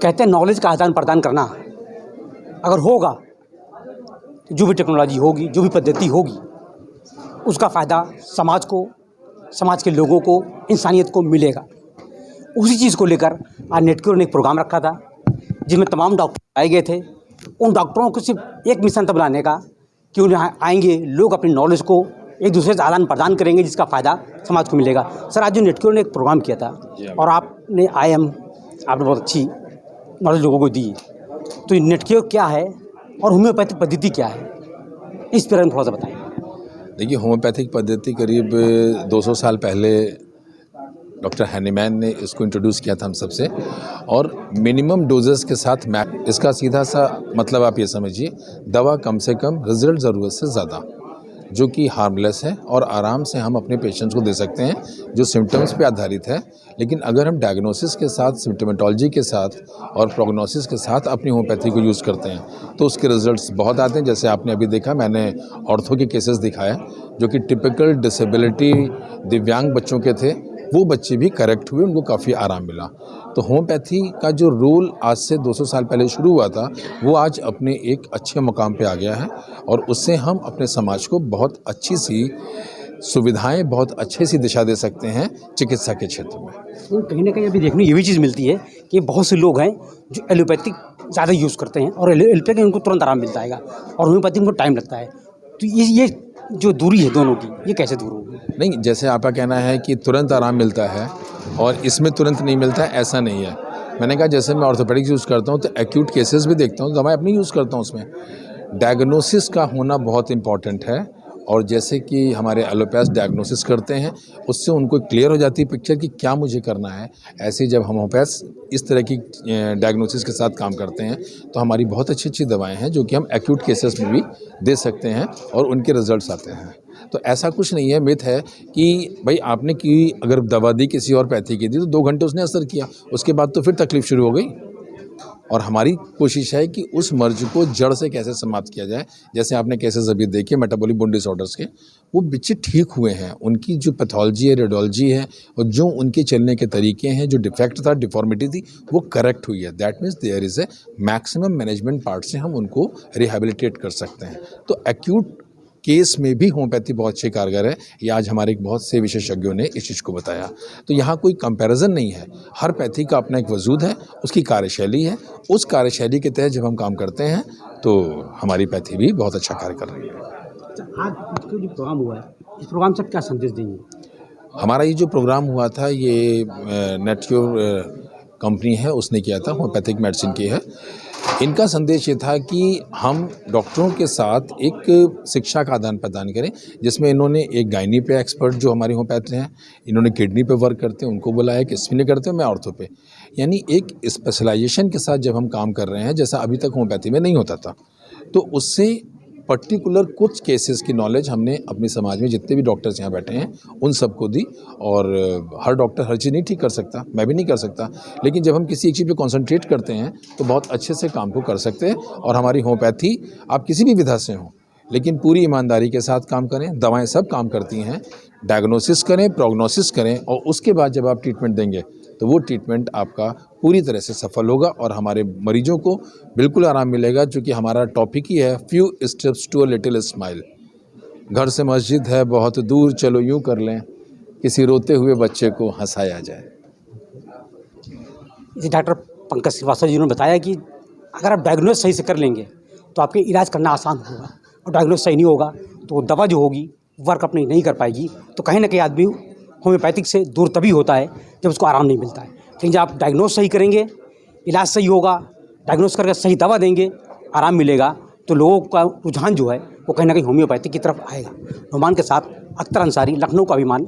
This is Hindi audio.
कहते हैं नॉलेज का आदान प्रदान करना अगर होगा तो जो भी टेक्नोलॉजी होगी, जो भी पद्धति होगी, उसका फ़ायदा समाज को, समाज के लोगों को, इंसानियत को मिलेगा। उसी चीज़ को लेकर आज नेटक्यूर ने एक प्रोग्राम रखा था जिसमें तमाम डॉक्टर आए गए थे। उन डॉक्टरों को सिर्फ एक मिशन था बुलाने का कि उन्हें आएंगे लोग अपनी नॉलेज को एक दूसरे से आदान प्रदान करेंगे, जिसका फ़ायदा समाज को मिलेगा। सर, आज जो नेटक्यूर ने एक प्रोग्राम किया था और आपने आपने बहुत अच्छी नॉलेज लोगों को दी, तो नेटक्यूर क्या है और होम्योपैथिक पद्धति क्या है, इस पर थोड़ा सा बताएं। देखिए, होम्योपैथिक पद्धति करीब 200 साल पहले डॉक्टर हैनीमैन ने इसको इंट्रोड्यूस किया था हम सबसे, और मिनिमम डोजेस के साथ इसका सीधा सा मतलब आप ये समझिए, दवा कम से कम, रिजल्ट ज़रूरत से ज़्यादा, जो कि हार्मलेस है और आराम से हम अपने पेशेंट्स को दे सकते हैं, जो सिम्टम्स पे आधारित है। लेकिन अगर हम डायग्नोसिस के साथ, सिम्टोमेटोलॉजी के साथ और प्रोग्नोसिस के साथ अपनी होम्योपैथी को यूज़ करते हैं तो उसके रिजल्ट्स बहुत आते हैं। जैसे आपने अभी देखा, मैंने ऑर्थो के केसेस दिखाए जो कि टिपिकल डिसेबिलिटी दिव्यांग बच्चों के थे, वो बच्चे भी करेक्ट हुए, उनको काफ़ी आराम मिला। तो होम्योपैथी का जो रोल आज से 200 साल पहले शुरू हुआ था, वो आज अपने एक अच्छे मुकाम पे आ गया है और उससे हम अपने समाज को बहुत अच्छी सी सुविधाएं, बहुत अच्छी सी दिशा दे सकते हैं चिकित्सा के क्षेत्र में। कहीं ना कहीं अभी देखने ये भी चीज़ मिलती है कि बहुत से लोग हैं जो एलोपैथिक ज़्यादा यूज़ करते हैं और एलोपैथिक उनको तुरंत आराम मिलता है और होम्योपैथिक उनको टाइम लगता है। तो ये जो दूरी है दोनों की, ये कैसे दूर होगी? नहीं, जैसे आपका कहना है कि तुरंत आराम मिलता है और इसमें तुरंत नहीं मिलता है, ऐसा नहीं है। मैंने कहा, जैसे मैं ऑर्थोपेडिक्स यूज़ करता हूँ तो एक्यूट केसेस भी देखता हूँ, दवाएं अपनी यूज़ करता हूँ। उसमें डायग्नोसिस का होना बहुत इम्पॉर्टेंट है, और जैसे कि हमारे एलोपैथ डायग्नोसिस करते हैं, उससे उनको क्लियर हो जाती है पिक्चर कि क्या मुझे करना है। ऐसे जब हम होम्योपैथ इस तरह की डायग्नोसिस के साथ काम करते हैं तो हमारी बहुत अच्छी अच्छी दवाएं हैं जो कि हम एक्यूट केसेस में भी दे सकते हैं और उनके रिजल्ट्स आते हैं। तो ऐसा कुछ नहीं है, मिथ है कि भाई आपने की अगर दवा दी किसी और पैथी की दी तो 2 घंटे उसने असर किया, उसके बाद तो फिर तकलीफ शुरू हो गई। और हमारी कोशिश है कि उस मर्ज को जड़ से कैसे समाप्त किया जाए। जैसे आपने केसेस अभी देखे मेटाबॉलिक बोन डिसऑर्डर्स के, वो बच्चे ठीक हुए हैं, उनकी जो पैथोलॉजी है, रेडियोलॉजी है और जो उनके चलने के तरीके हैं, जो डिफेक्ट था, डिफॉर्मिटी थी, वो करेक्ट हुई है। That means there is a maximum management part से हम उनको रिहेबिलिटेट कर सकते हैं। तो एक्यूट केस में भी होम्योपैथी बहुत अच्छी कारगर है। ये आज हमारे बहुत से विशेषज्ञों ने इस चीज़ को बताया। तो यहाँ कोई कंपैरिजन नहीं है, हर पैथी का अपना एक वजूद है, उसकी कार्यशैली है। उस कार्यशैली के तहत जब हम काम करते हैं तो हमारी पैथी भी बहुत अच्छा कार्य कर रही है। आज जो प्रोग्राम हुआ है, इस प्रोग्राम से क्या संदेश देंगे? हमारा ये जो प्रोग्राम हुआ था, ये नेटक्यूर कंपनी है उसने किया था, होम्योपैथिक मेडिसिन की है। इनका संदेश ये था कि हम डॉक्टरों के साथ एक शिक्षा का आदान प्रदान करें, जिसमें इन्होंने एक गायनी पे एक्सपर्ट जो हमारे होम्योपैथ हैं, इन्होंने किडनी पे वर्क करते हैं, उनको बुलाया, किसमें नहीं करते, मैं ऑर्थो पे। यानी एक स्पेशलाइजेशन के साथ जब हम काम कर रहे हैं, जैसा अभी तक होम्योपैथी में नहीं होता था, तो उससे पर्टिकुलर कुछ केसेस की नॉलेज हमने अपने समाज में जितने भी डॉक्टर्स यहाँ बैठे हैं उन सबको दी। और हर डॉक्टर हर चीज़ नहीं ठीक कर सकता, मैं भी नहीं कर सकता, लेकिन जब हम किसी एक चीज़ पे कंसंट्रेट करते हैं तो बहुत अच्छे से काम को कर सकते हैं। और हमारी होम्योपैथी, आप किसी भी विधा से हों, लेकिन पूरी ईमानदारी के साथ काम करें, दवाएं सब काम करती हैं, डायग्नोसिस करें, प्रोग्नोसिस करें, और उसके बाद जब आप ट्रीटमेंट देंगे तो वो ट्रीटमेंट आपका पूरी तरह से सफल होगा और हमारे मरीजों को बिल्कुल आराम मिलेगा। क्योंकि हमारा टॉपिक ही है few steps to a little smile. घर से मस्जिद है बहुत दूर, चलो यूँ कर लें, किसी रोते हुए बच्चे को हंसाया जाए। जैसे डॉक्टर पंकज श्रीवास्तव जी ने बताया कि अगर आप डायग्नोस सही से कर लेंगे तो आपके इलाज करना आसान होगा, और डायग्नोस सही नहीं होगा तो दवा जो होगी वर्क अपनी नहीं कर पाएगी। तो कहीं ना कहीं आदमी होम्योपैथिक से दूर तभी होता है जब उसको आराम नहीं मिलता है। लेकिन जब आप डायग्नोस सही करेंगे, इलाज सही होगा, डायग्नोस करके सही दवा देंगे, आराम मिलेगा, तो लोगों का रुझान जो है वो कहीं ना कहीं होम्योपैथिक की तरफ आएगा। नुमान के साथ अख्तर अंसारी, लखनऊ का अभिमान।